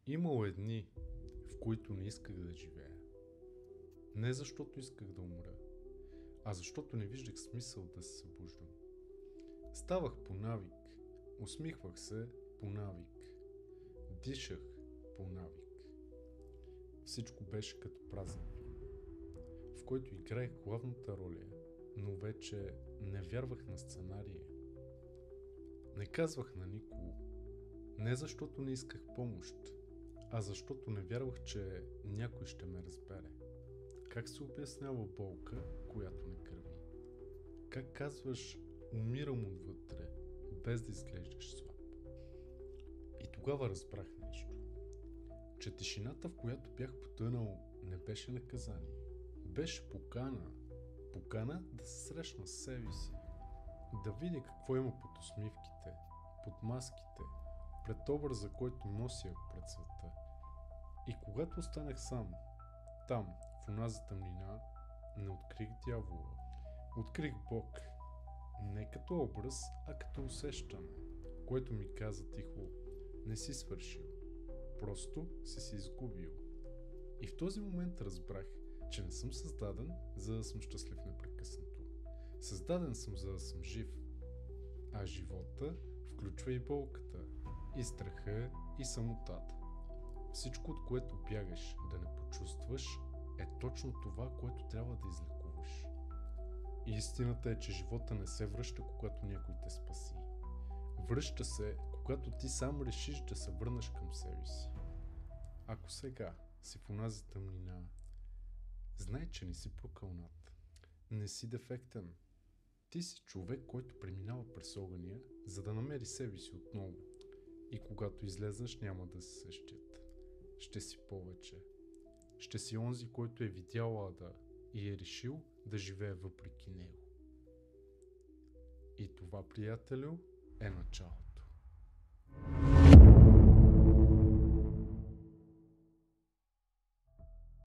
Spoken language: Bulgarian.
Имало е дни, в които не исках да живея. Не защото исках да умра, а защото не виждах смисъл да се събуждам. Ставах по навик, усмихвах се по навик, дишах по навик. Всичко беше като празен филм, в който играех главната роля, но вече не вярвах на сценария. Не казвах на никого, не защото не исках помощ, а защото не вярвах, че някой ще ме разбере. Как се обяснява болка, която не кърви? Как казваш умирам отвътре, без да изглеждаш слаб? И тогава разбрах нещо. Че тишината, в която бях потънал, не беше наказание. Беше покана. Покана да се срещна с себе си. Да видя какво има под усмивките, под маските, пред образа, който носях пред света. И когато останах сам, там, в онази тъмнина, не открих дявола. Открих Бог. Не като образ, а като усещане, което ми каза тихо: не си свършил, просто си се изгубил. И в този момент разбрах, че не съм създаден, за да съм щастлив непрекъснато. Създаден съм, за да съм жив. А живота включва и болката, и страха, и самотата. Всичко, от което бягаш да не почувстваш, е точно това, което трябва да излекуваш. И истината е, че живота не се връща, когато някой те спаси. Връща се, когато ти сам решиш да се върнеш към себе си. Ако сега си в онази тъмнина, знай, че не си прокълнат. Не си дефектен. Ти си човек, който преминава през огъня, за да намери себе си отново. И когато излезнеш, няма да се същият. Ще си повече. Ще си онзи, който е видял ада и е решил да живее въпреки него. И това, приятелю, е началото.